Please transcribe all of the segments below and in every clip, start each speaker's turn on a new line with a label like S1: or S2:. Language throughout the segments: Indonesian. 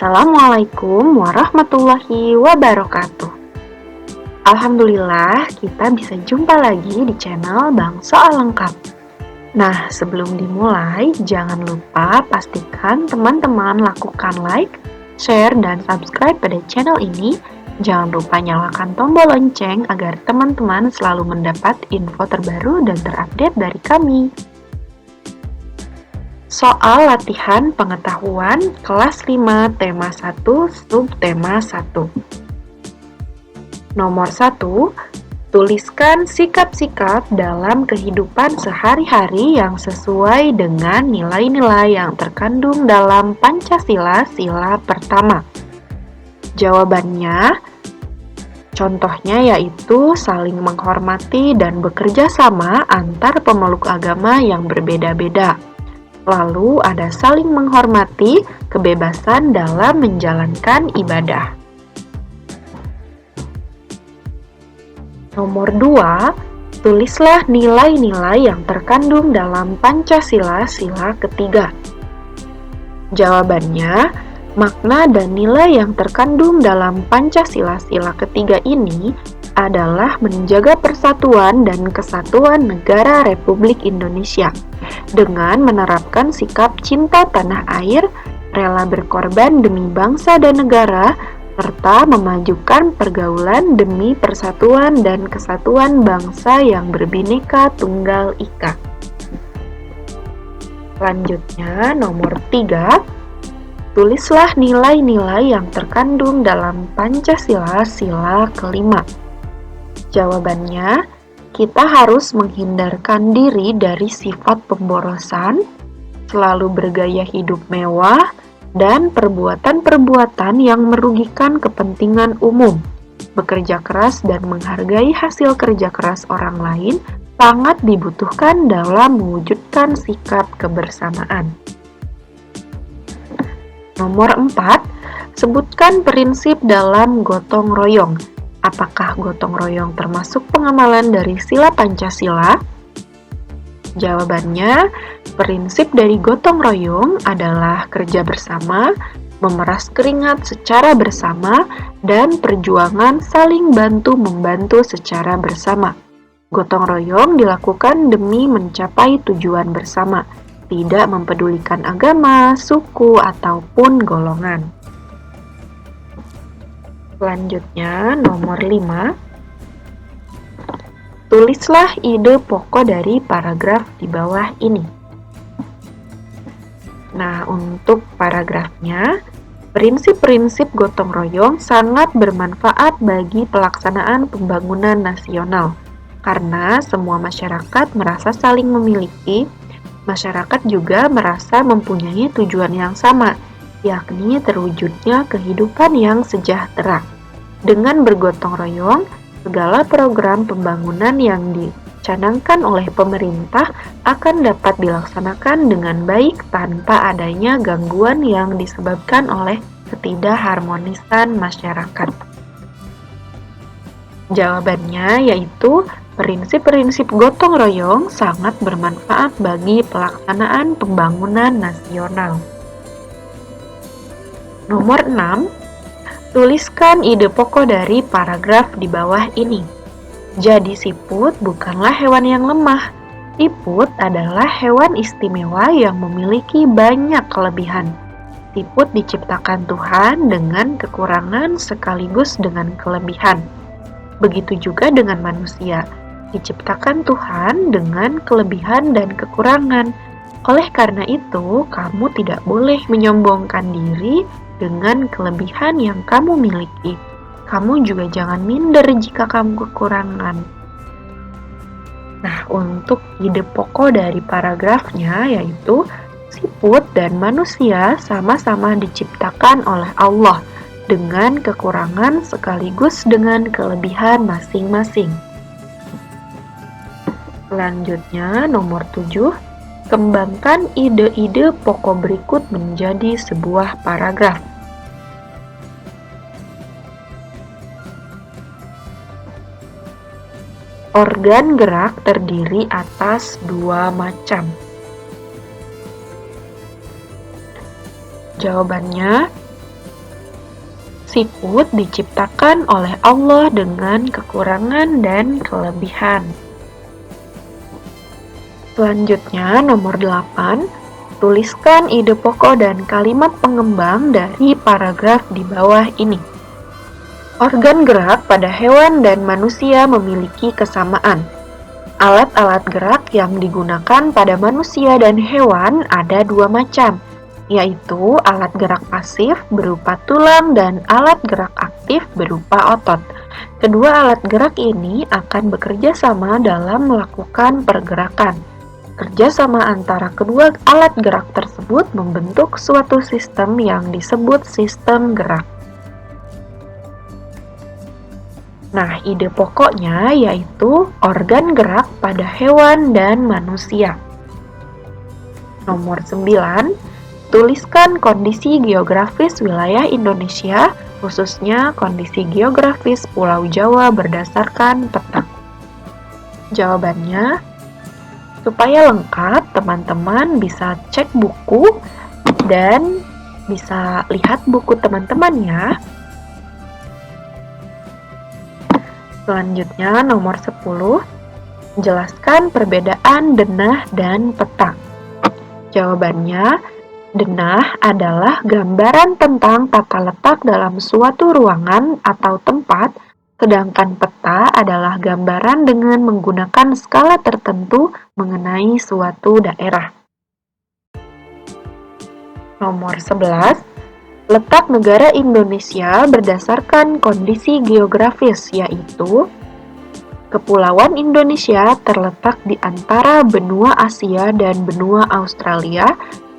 S1: Assalamualaikum warahmatullahi wabarakatuh. Alhamdulillah, kita bisa jumpa lagi di channel Bang Soal Lengkap. Nah, sebelum dimulai, jangan lupa pastikan teman-teman lakukan like, share, dan subscribe pada channel ini. Jangan lupa nyalakan tombol lonceng agar teman-teman selalu mendapat info terbaru dan terupdate dari kami. Soal latihan pengetahuan kelas 5 tema 1 subtema 1. Nomor 1, tuliskan sikap-sikap dalam kehidupan sehari-hari yang sesuai dengan nilai-nilai yang terkandung dalam Pancasila sila pertama. Jawabannya, contohnya yaitu saling menghormati dan bekerja sama antar pemeluk agama yang berbeda-beda. Lalu ada saling menghormati kebebasan dalam menjalankan ibadah. Nomor 2, tulislah nilai-nilai yang terkandung dalam Pancasila sila ketiga. Jawabannya, makna dan nilai yang terkandung dalam Pancasila sila ketiga ini adalah menjaga persatuan dan kesatuan negara Republik Indonesia dengan menerapkan sikap cinta tanah air, rela berkorban demi bangsa dan negara, serta memajukan pergaulan demi persatuan dan kesatuan bangsa yang berbineka tunggal ika. Selanjutnya, nomor 3, tulislah nilai-nilai yang terkandung dalam Pancasila sila kelima. Jawabannya, kita harus menghindarkan diri dari sifat pemborosan, selalu bergaya hidup mewah, dan perbuatan-perbuatan yang merugikan kepentingan umum. Bekerja keras dan menghargai hasil kerja keras orang lain sangat dibutuhkan dalam mewujudkan sikap kebersamaan. Nomor 4, sebutkan prinsip dalam gotong royong. Apakah gotong royong termasuk pengamalan dari sila Pancasila? Jawabannya, prinsip dari gotong royong adalah kerja bersama, memeras keringat secara bersama, dan perjuangan saling bantu-membantu secara bersama. Gotong royong dilakukan demi mencapai tujuan bersama, tidak mempedulikan agama, suku, ataupun golongan. Selanjutnya, nomor 5, tulislah ide pokok dari paragraf di bawah ini. Nah, untuk paragrafnya, prinsip-prinsip gotong royong sangat bermanfaat bagi pelaksanaan pembangunan nasional, karena semua masyarakat merasa saling memiliki, masyarakat juga merasa mempunyai tujuan yang sama, yakni terwujudnya kehidupan yang sejahtera. Dengan bergotong royong, segala program pembangunan yang dicanangkan oleh pemerintah akan dapat dilaksanakan dengan baik tanpa adanya gangguan yang disebabkan oleh ketidakharmonisan masyarakat. Jawabannya yaitu prinsip-prinsip gotong royong sangat bermanfaat bagi pelaksanaan pembangunan nasional. Nomor 6, tuliskan ide pokok dari paragraf di bawah ini. Jadi siput bukanlah hewan yang lemah. Siput adalah hewan istimewa yang memiliki banyak kelebihan. Siput diciptakan Tuhan dengan kekurangan sekaligus dengan kelebihan. Begitu juga dengan manusia, diciptakan Tuhan dengan kelebihan dan kekurangan. Oleh karena itu, kamu tidak boleh menyombongkan diri dengan kelebihan yang kamu miliki. Kamu juga jangan minder jika kamu kekurangan. Nah, untuk ide pokok dari paragrafnya yaitu siput dan manusia sama-sama diciptakan oleh Allah dengan kekurangan sekaligus dengan kelebihan masing-masing. Selanjutnya, nomor 7, kembangkan ide-ide pokok berikut menjadi sebuah paragraf. Organ gerak terdiri atas dua macam. Jawabannya, Siput diciptakan oleh Allah dengan kekurangan dan kelebihan. Selanjutnya, nomor 8. Tuliskan ide pokok dan kalimat pengembang dari paragraf di bawah ini. Organ gerak pada hewan dan manusia memiliki kesamaan. Alat-alat gerak yang digunakan pada manusia dan hewan ada dua macam, yaitu alat gerak pasif berupa tulang dan alat gerak aktif berupa otot. Kedua alat gerak ini akan bekerja sama dalam melakukan pergerakan. Kerjasama antara kedua alat gerak tersebut membentuk suatu sistem yang disebut sistem gerak. Nah, ide pokoknya yaitu organ gerak pada hewan dan manusia. Nomor 9. Tuliskan kondisi geografis wilayah Indonesia, khususnya kondisi geografis Pulau Jawa berdasarkan peta. Jawabannya, supaya lengkap, teman-teman bisa cek buku dan bisa lihat buku teman-teman ya. Selanjutnya, nomor 10. Jelaskan perbedaan denah dan peta. Jawabannya, denah adalah gambaran tentang tata letak dalam suatu ruangan atau tempat, sedangkan peta adalah gambaran dengan menggunakan skala tertentu mengenai suatu daerah. Nomor 11. Letak negara Indonesia berdasarkan kondisi geografis, yaitu Kepulauan Indonesia terletak di antara benua Asia dan benua Australia,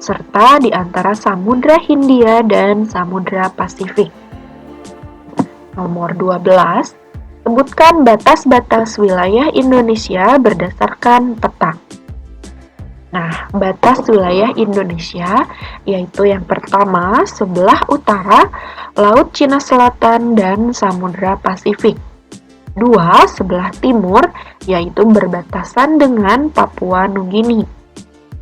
S1: serta di antara Samudra Hindia dan Samudra Pasifik. Nomor 12. Sebutkan batas-batas wilayah Indonesia berdasarkan peta. Nah, batas wilayah Indonesia yaitu yang pertama, sebelah utara, Laut Cina Selatan dan Samudra Pasifik. 2. Sebelah timur, yaitu berbatasan dengan Papua Nugini.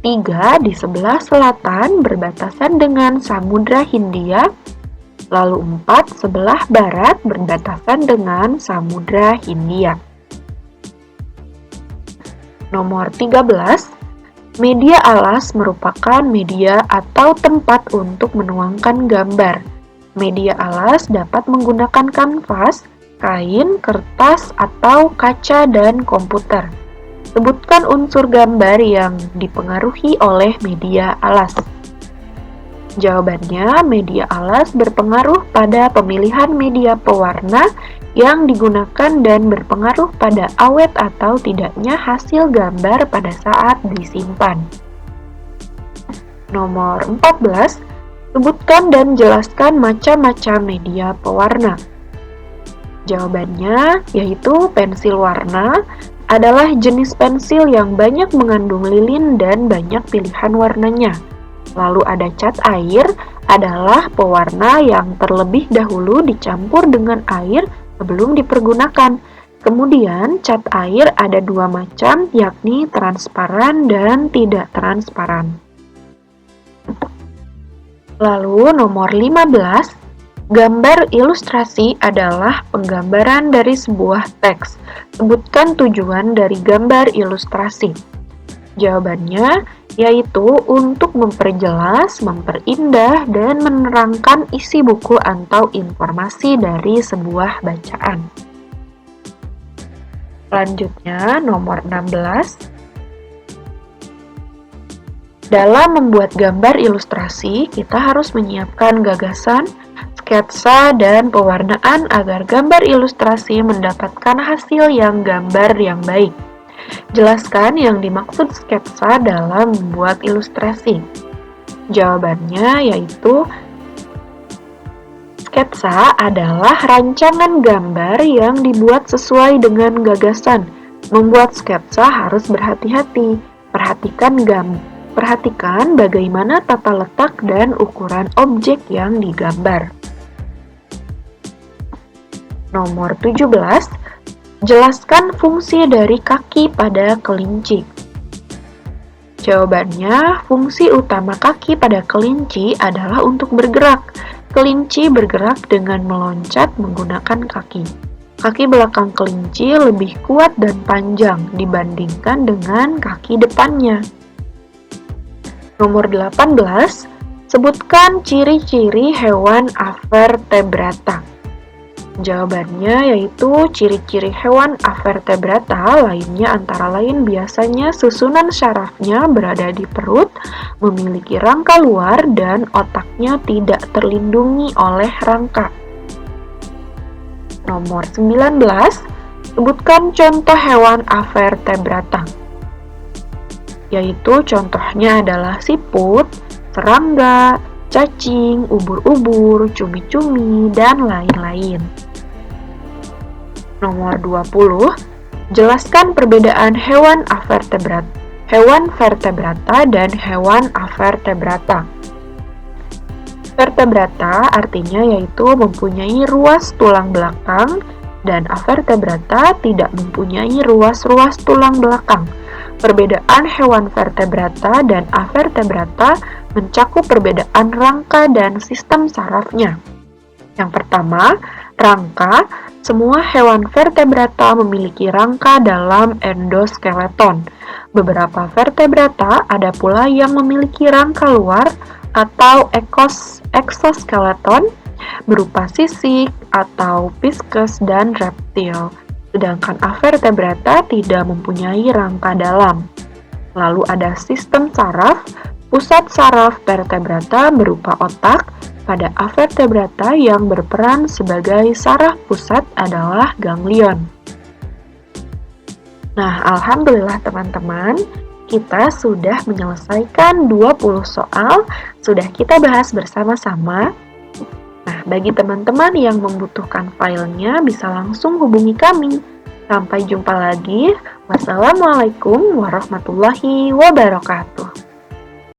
S1: 3. Di sebelah selatan, berbatasan dengan Samudra Hindia. Lalu 4. Sebelah barat, berbatasan dengan Samudra Hindia. Nomor 13. Media alas merupakan media atau tempat untuk menuangkan gambar. Media alas dapat menggunakan kanvas, kain, kertas, atau kaca dan komputer. Sebutkan unsur gambar yang dipengaruhi oleh media alas. Jawabannya, media alas berpengaruh pada pemilihan media pewarna yang digunakan dan berpengaruh pada awet atau tidaknya hasil gambar pada saat disimpan. Nomor 14. Sebutkan dan jelaskan macam-macam media pewarna. Jawabannya yaitu pensil warna adalah jenis pensil yang banyak mengandung lilin dan banyak pilihan warnanya. Lalu ada cat air adalah pewarna yang terlebih dahulu dicampur dengan air sebelum dipergunakan. Kemudian cat air ada dua macam, yakni transparan dan tidak transparan. Lalu nomor 15, gambar ilustrasi adalah penggambaran dari sebuah teks. Sebutkan tujuan dari gambar ilustrasi. Jawabannya yaitu untuk memperjelas, memperindah, dan menerangkan isi buku atau informasi dari sebuah bacaan. Selanjutnya, nomor 16. Dalam membuat gambar ilustrasi, kita harus menyiapkan gagasan, sketsa, dan pewarnaan agar gambar ilustrasi mendapatkan hasil yang gambar yang baik. Jelaskan yang dimaksud sketsa dalam membuat ilustrasi. Jawabannya yaitu sketsa adalah rancangan gambar yang dibuat sesuai dengan gagasan. Membuat sketsa harus berhati-hati. Perhatikan bagaimana tata letak dan ukuran objek yang digambar. Nomor 17. Jelaskan fungsi dari kaki pada kelinci. Jawabannya, fungsi utama kaki pada kelinci adalah untuk bergerak. Kelinci bergerak dengan meloncat menggunakan kaki. Kaki belakang kelinci lebih kuat dan panjang dibandingkan dengan kaki depannya. Nomor 18, sebutkan ciri-ciri hewan avertebrata. Jawabannya yaitu ciri-ciri hewan avertebrata lainnya antara lain biasanya susunan syarafnya berada di perut, memiliki rangka luar, dan otaknya tidak terlindungi oleh rangka. Nomor 19, sebutkan contoh hewan avertebrata. Yaitu contohnya adalah siput, serangga, cacing, ubur-ubur, cumi-cumi, dan lain-lain. Nomor 20, jelaskan perbedaan hewan vertebrata dan hewan avertebrata. Vertebrata artinya yaitu mempunyai ruas tulang belakang dan avertebrata tidak mempunyai ruas-ruas tulang belakang. Perbedaan hewan vertebrata dan avertebrata mencakup perbedaan rangka dan sistem sarafnya. Yang pertama, rangka. Semua hewan vertebrata memiliki rangka dalam endoskeleton. Beberapa vertebrata ada pula yang memiliki rangka luar atau exoskeleton berupa sisik atau pisces dan reptil. Sedangkan avertebrata tidak mempunyai rangka dalam. Lalu ada sistem saraf. Pusat saraf vertebrata berupa otak. Pada avertebrata yang berperan sebagai saraf pusat adalah ganglion. Nah, alhamdulillah teman-teman, kita sudah menyelesaikan 20 soal, sudah kita bahas bersama-sama. Nah, bagi teman-teman yang membutuhkan filenya bisa langsung hubungi kami. Sampai jumpa lagi. Wassalamualaikum warahmatullahi wabarakatuh.